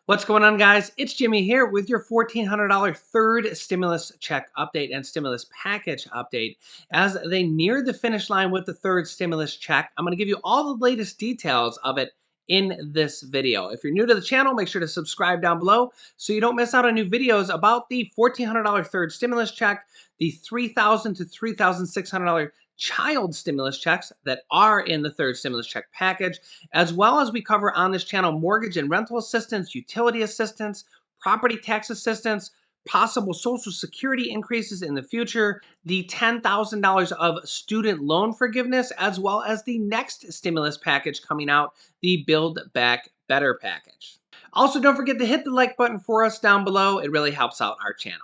What's going on, guys? It's Jimmy here with your $1,400 third stimulus check update and stimulus package update. As they near the finish line with the third stimulus check, I'm going to give you all the latest details of it in this video. If you're new to the channel, make sure to subscribe down below so you don't miss out on new videos about the $1,400 third stimulus check, the $3,000 to $3,600 child stimulus checks that are in the third stimulus check package, as well as we cover on this channel mortgage and rental assistance, utility assistance, property tax assistance, possible Social Security increases in the future, the $10,000 of student loan forgiveness, as well as the next stimulus package coming out, the Build Back Better package. Also, don't forget to hit the like button for us down below. It really helps out our channel.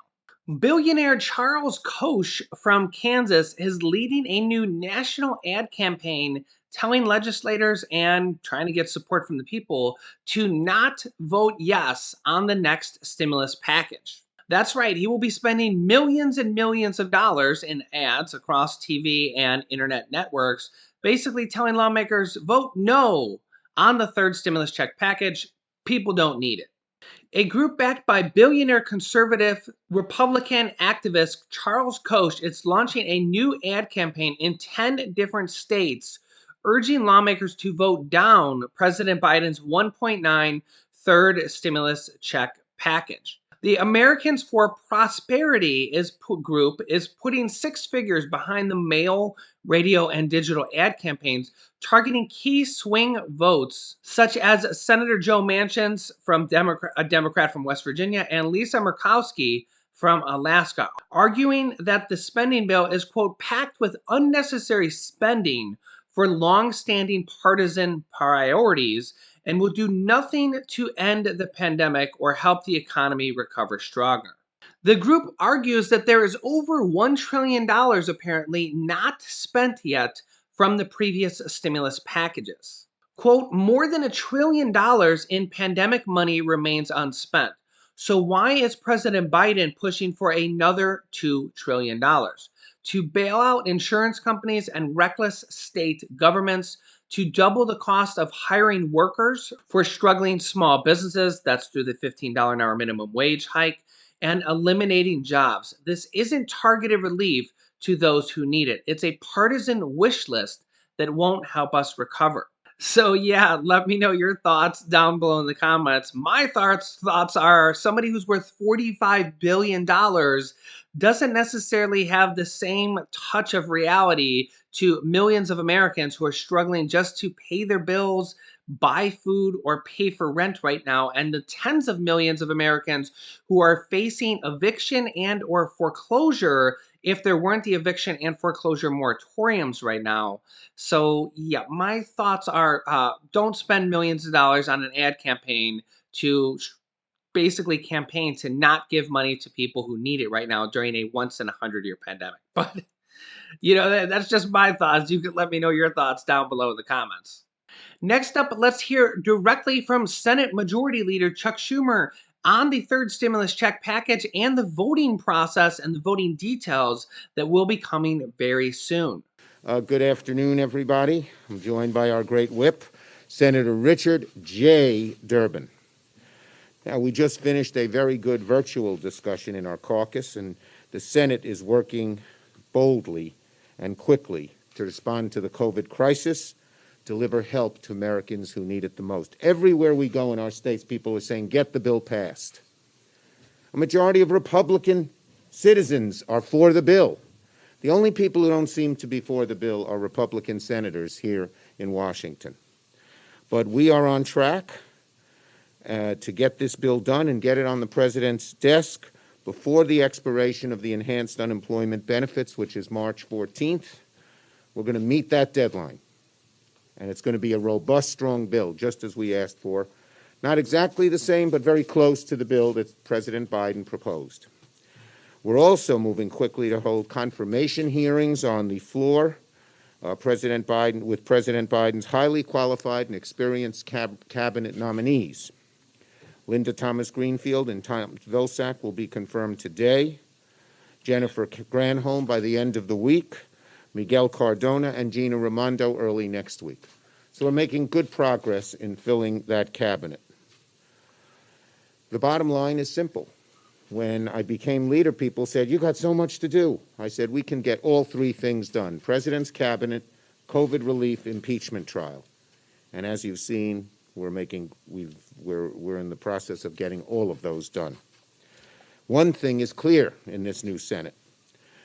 Billionaire Charles Koch from Kansas is leading a new national ad campaign telling legislators and trying to get support from the people to not vote yes on the next stimulus package. That's right, he will be spending millions and millions of dollars in ads across TV and internet networks, basically telling lawmakers vote no on the third stimulus check package. People don't need it. A group backed by billionaire conservative Republican activist Charles Koch is launching a new ad campaign in 10 different states, urging lawmakers to vote down President Biden's 1.9 third stimulus check package. The Americans for Prosperity group is putting six figures behind the mail, radio, and digital ad campaigns targeting key swing votes such as Senator Joe Manchin from a Democrat from West Virginia and Lisa Murkowski from Alaska, arguing that the spending bill is, quote, packed with unnecessary spending for long-standing partisan priorities and will do nothing to end the pandemic or help the economy recover stronger. The group argues that there is over $1 trillion apparently not spent yet from the previous stimulus packages. Quote, more than $1 trillion in pandemic money remains unspent. So why is President Biden pushing for another $2 trillion to bail out insurance companies and reckless state governments, to double the cost of hiring workers for struggling small businesses, that's through the $15 an hour minimum wage hike, and eliminating jobs? This isn't targeted relief to those who need it. It's a partisan wish list that won't help us recover. So yeah, let me know your thoughts down below in the comments. My thoughts are somebody who's worth $45 billion doesn't necessarily have the same touch of reality to millions of Americans who are struggling just to pay their bills, buy food, or pay for rent right now, and the tens of millions of Americans who are facing eviction and or foreclosure if there weren't the eviction and foreclosure moratoriums right now. So yeah, my thoughts are don't spend millions of dollars on an ad campaign to basically campaign to not give money to people who need it right now during a once in 100-year pandemic. But that's just my thoughts. You can let me know your thoughts down below in the comments. Next up, let's hear directly from Senate Majority Leader Chuck Schumer on the third stimulus check package and the voting process and the voting details that will be coming very soon. Good afternoon, everybody. I'm joined by our great whip, Senator Richard J. Durbin. Now, we just finished a very good virtual discussion in our caucus, and the Senate is working boldly and quickly to respond to the COVID crisis, deliver help to Americans who need it the most. Everywhere we go in our states, people are saying, get the bill passed. A majority of Republican citizens are for the bill. The only people who don't seem to be for the bill are Republican senators here in Washington. But we are on track to get this bill done and get it on the president's desk before the expiration of the enhanced unemployment benefits, which is March 14th. We're going to meet that deadline. And it's going to be a robust, strong bill, just as we asked for. Not exactly the same, but very close to the bill that President Biden proposed. We're also moving quickly to hold confirmation hearings on the floor with President Biden's highly qualified and experienced cabinet nominees. Linda Thomas Greenfield and Tom Vilsack will be confirmed today. Jennifer Granholm by the end of the week. Miguel Cardona and Gina Raimondo early next week. So we're making good progress in filling that cabinet. The bottom line is simple. When I became leader, people said, "You got so much to do." I said, "We can get all three things done: President's cabinet, COVID relief, impeachment trial." And as you've seen, we're in the process of getting all of those done. One thing is clear in this new Senate.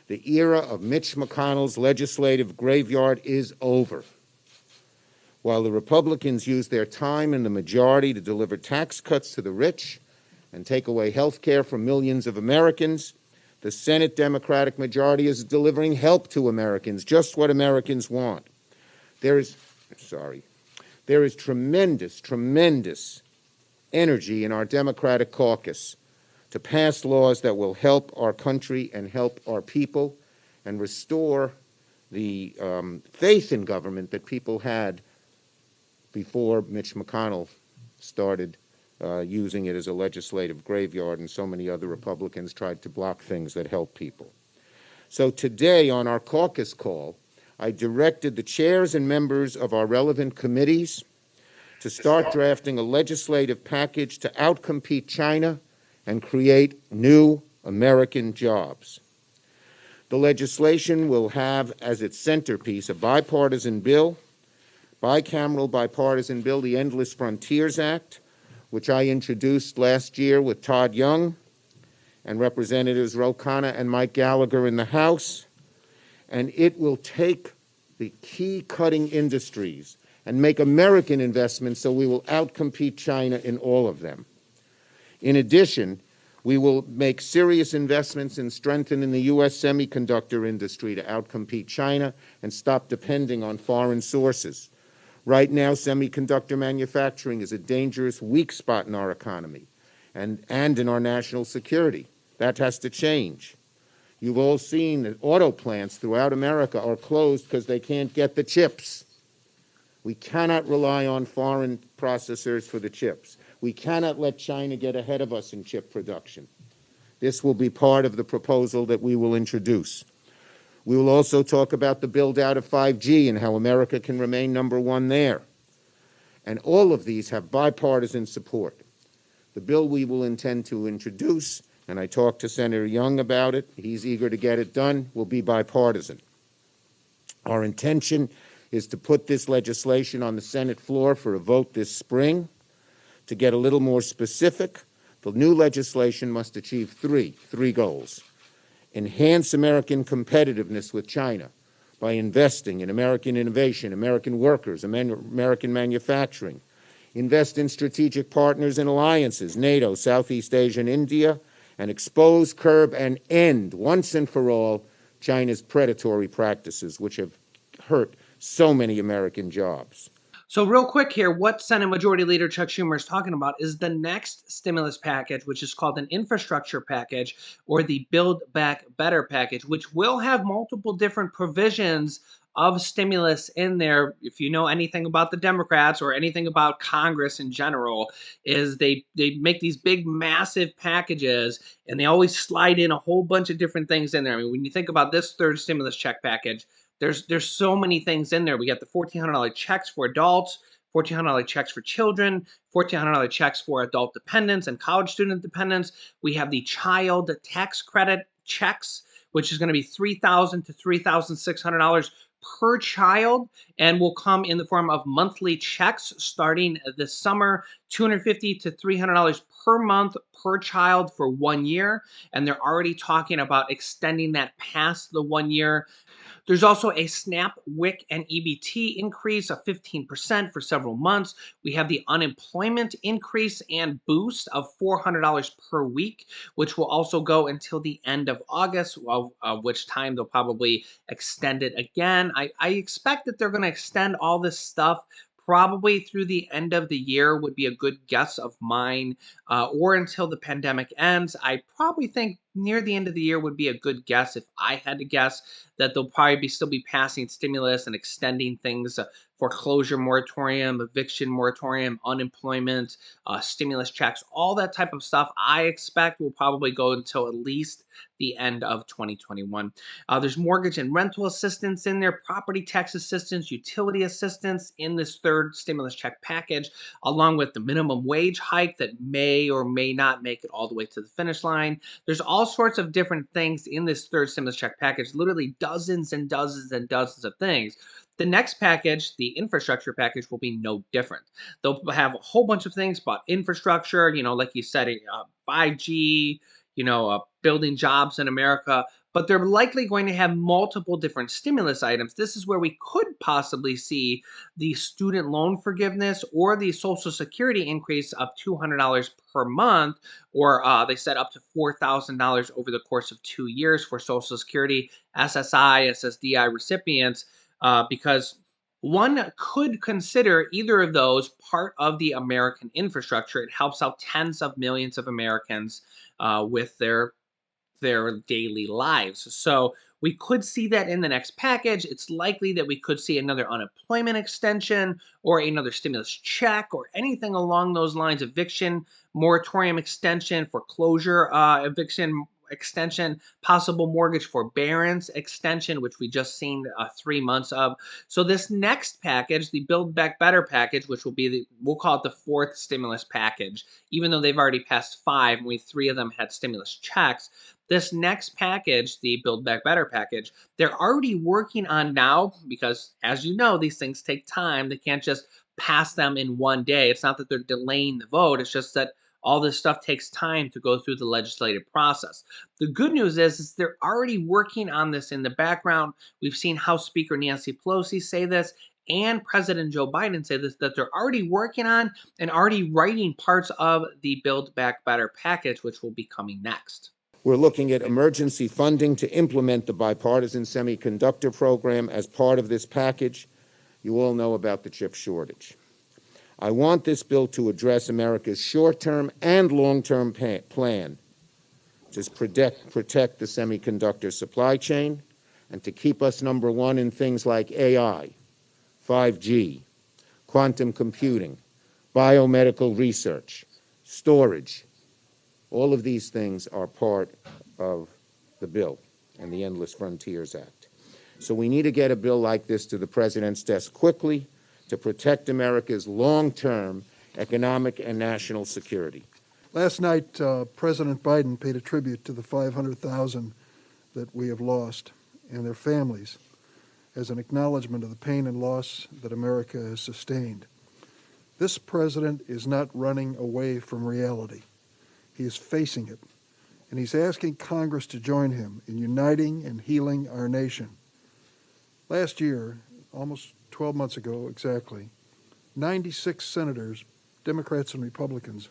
The era of Mitch McConnell's legislative graveyard is over. While the Republicans use their time in the majority to deliver tax cuts to the rich and take away health care from millions of Americans, the Senate Democratic majority is delivering help to Americans, just what Americans want. There is tremendous energy in our Democratic caucus to pass laws that will help our country and help our people and restore the faith in government that people had before Mitch McConnell started using it as a legislative graveyard and so many other Republicans tried to block things that help people. So today on our caucus call, I directed the chairs and members of our relevant committees to start drafting a legislative package to outcompete China and create new American jobs. The legislation will have as its centerpiece a bipartisan bill, bicameral bipartisan bill, the Endless Frontiers Act, which I introduced last year with Todd Young and Representatives Ro Khanna and Mike Gallagher in the House, and it will take the key cutting industries and make American investments so we will outcompete China in all of them. In addition, we will make serious investments in strengthening the U.S. semiconductor industry to outcompete China and stop depending on foreign sources. Right now, semiconductor manufacturing is a dangerous weak spot in our economy and in our national security. That has to change. You've all seen that auto plants throughout America are closed because they can't get the chips. We cannot rely on foreign processors for the chips. We cannot let China get ahead of us in chip production. This will be part of the proposal that we will introduce. We will also talk about the build-out of 5G and how America can remain number one there. And all of these have bipartisan support. The bill we will intend to introduce, and I talked to Senator Young about it, he's eager to get it done, will be bipartisan. Our intention is to put this legislation on the Senate floor for a vote this spring. To get a little more specific, the new legislation must achieve three goals. Enhance American competitiveness with China by investing in American innovation, American workers, American manufacturing. Invest in strategic partners and alliances, NATO, Southeast Asia, and India, and expose, curb, and end, once and for all, China's predatory practices, which have hurt so many American jobs. So real quick here, what Senate Majority Leader Chuck Schumer is talking about is the next stimulus package, which is called an infrastructure package or the Build Back Better package, which will have multiple different provisions of stimulus in there. If you know anything about the Democrats or anything about Congress in general, is they make these big massive packages and they always slide in a whole bunch of different things in there. I mean, when you think about this third stimulus check package, there's so many things in there. We got the $1,400 checks for adults, $1,400 checks for children, $1,400 checks for adult dependents and college student dependents. We have the child tax credit checks, which is going to be $3,000 to $3,600 per child and will come in the form of monthly checks starting this summer, $250 to $300 per month per child for 1 year. And they're already talking about extending that past the 1 year. There's also a SNAP, WIC, and EBT increase of 15% for several months. We have the unemployment increase and boost of $400 per week, which will also go until the end of August, which time they'll probably extend it again. I expect that they're going to extend all this stuff probably through the end of the year would be a good guess of mine, or until the pandemic ends. I probably think near the end of the year would be a good guess if I had to guess that they'll probably still be passing stimulus and extending things foreclosure moratorium, eviction moratorium, unemployment, stimulus checks, all that type of stuff, I expect will probably go until at least the end of 2021. There's mortgage and rental assistance in there, property tax assistance, utility assistance in this third stimulus check package, along with the minimum wage hike that may or may not make it all the way to the finish line. There's all sorts of different things in this third stimulus check package, literally dozens and dozens and dozens of things. The next package, the infrastructure package, will be no different. They'll have a whole bunch of things about infrastructure, like you said, 5G, building jobs in America, but they're likely going to have multiple different stimulus items. This is where we could possibly see the student loan forgiveness or the Social Security increase of $200 per month, or they said up to $4,000 over the course of 2 years for Social Security, SSI, SSDI recipients, because one could consider either of those part of the American infrastructure. It helps out tens of millions of Americans with their daily lives. So we could see that in the next package. It's likely that we could see another unemployment extension or another stimulus check or anything along those lines, eviction moratorium extension, foreclosure eviction extension, possible mortgage forbearance extension, which we just seen 3 months of. So this next package, the Build Back Better package, which will be we'll call it the fourth stimulus package, even though they've already passed five, and three of them had stimulus checks. This next package, the Build Back Better package, they're already working on now because, as you know, these things take time. They can't just pass them in one day. It's not that they're delaying the vote, it's just that all this stuff takes time to go through the legislative process. The good news is they're already working on this in the background. We've seen House Speaker Nancy Pelosi say this and President Joe Biden say this, that they're already working on and already writing parts of the Build Back Better package, which will be coming next. We're looking at emergency funding to implement the bipartisan semiconductor program as part of this package. You all know about the chip shortage. I want this bill to address America's short-term and long-term plan to protect the semiconductor supply chain and to keep us number one in things like AI, 5G, quantum computing, biomedical research, storage. All of these things are part of the bill and the Endless Frontiers Act. So we need to get a bill like this to the president's desk quickly to protect America's long-term economic and national security. Last night, President Biden paid a tribute to the 500,000 that we have lost and their families as an acknowledgement of the pain and loss that America has sustained. This president is not running away from reality. He is facing it, and he's asking Congress to join him in uniting and healing our nation. Last year, almost 12 months ago exactly, 96 senators, Democrats and Republicans,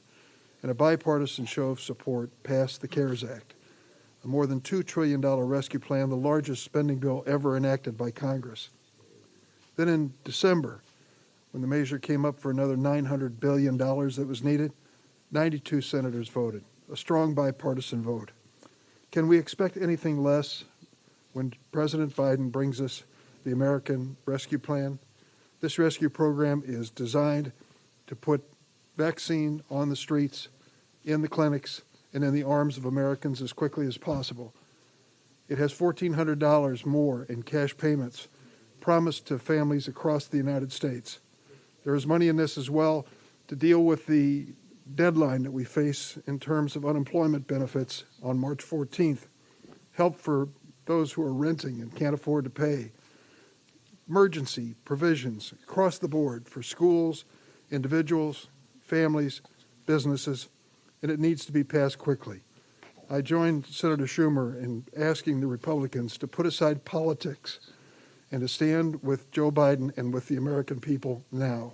in a bipartisan show of support, passed the CARES Act, a more than $2 trillion rescue plan, the largest spending bill ever enacted by Congress. Then in December, when the measure came up for another $900 billion that was needed, 92 senators voted, a strong bipartisan vote. Can we expect anything less when President Biden brings us the American Rescue Plan? This rescue program is designed to put vaccine on the streets, in the clinics, and in the arms of Americans as quickly as possible. It has $1,400 more in cash payments promised to families across the United States. There is money in this as well to deal with the deadline that we face in terms of unemployment benefits on March 14th, help for those who are renting and can't afford to pay, emergency provisions across the board for schools, individuals, families, businesses, and it needs to be passed quickly. I joined Senator Schumer in asking the Republicans to put aside politics and to stand with Joe Biden and with the American people now.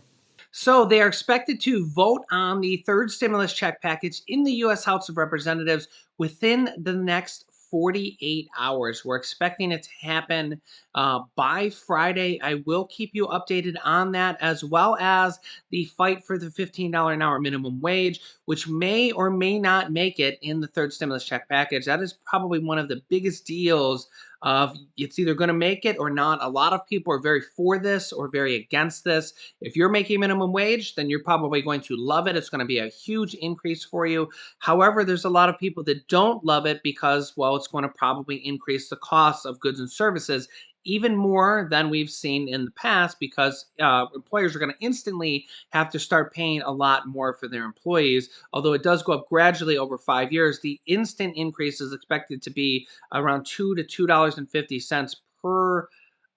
So they are expected to vote on the third stimulus check package in the U.S. House of Representatives within the next 48 hours. We're expecting it to happen by Friday. I will keep you updated on that, as well as the fight for the $15 an hour minimum wage, which may or may not make it in the third stimulus check package. That is probably one of the biggest deals of it's either going to make it or not. A lot of people are very for this or very against this. If you're making minimum wage, then you're probably going to love it. It's going to be a huge increase for you. However, there's a lot of people that don't love it because, well, it's going to probably increase the cost of goods and services even more than we've seen in the past, because employers are going to instantly have to start paying a lot more for their employees. Although it does go up gradually over 5 years, the instant increase is expected to be around $2 to $2.50 per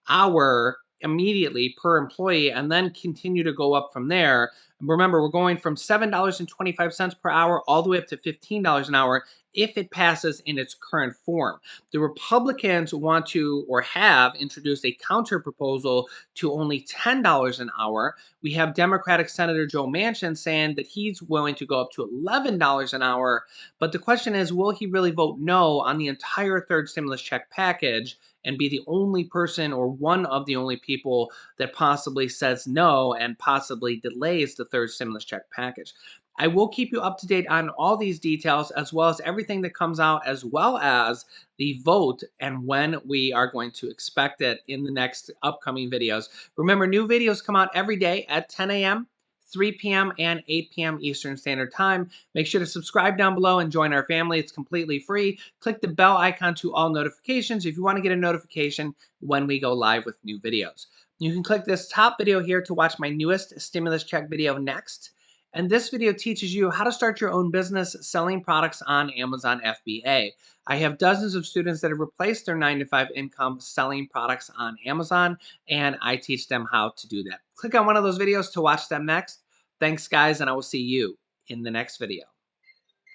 hour immediately per employee, and then continue to go up from there. Remember, we're going from $7.25 per hour all the way up to $15 an hour if it passes in its current form. The Republicans want to, or have introduced, a counter proposal to only $10 an hour. We have Democratic Senator Joe Manchin saying that he's willing to go up to $11 an hour. But the question is, will he really vote no on the entire third stimulus check package and be the only person, or one of the only people, that possibly says no and possibly delays the third stimulus check package? I will keep you up to date on all these details, as well as everything that comes out, as well as the vote and when we are going to expect it in the next upcoming videos. Remember, new videos come out every day at 10 a.m., 3 p.m., and 8 p.m. Eastern Standard Time. Make sure to subscribe down below and join our family. It's completely free. Click the bell icon to all notifications if you want to get a notification when we go live with new videos. You can click this top video here to watch my newest stimulus check video next. And this video teaches you how to start your own business selling products on Amazon FBA. I have dozens of students that have replaced their 9-to-5 income selling products on Amazon, and I teach them how to do that. Click on one of those videos to watch them next. Thanks, guys, and I will see you in the next video.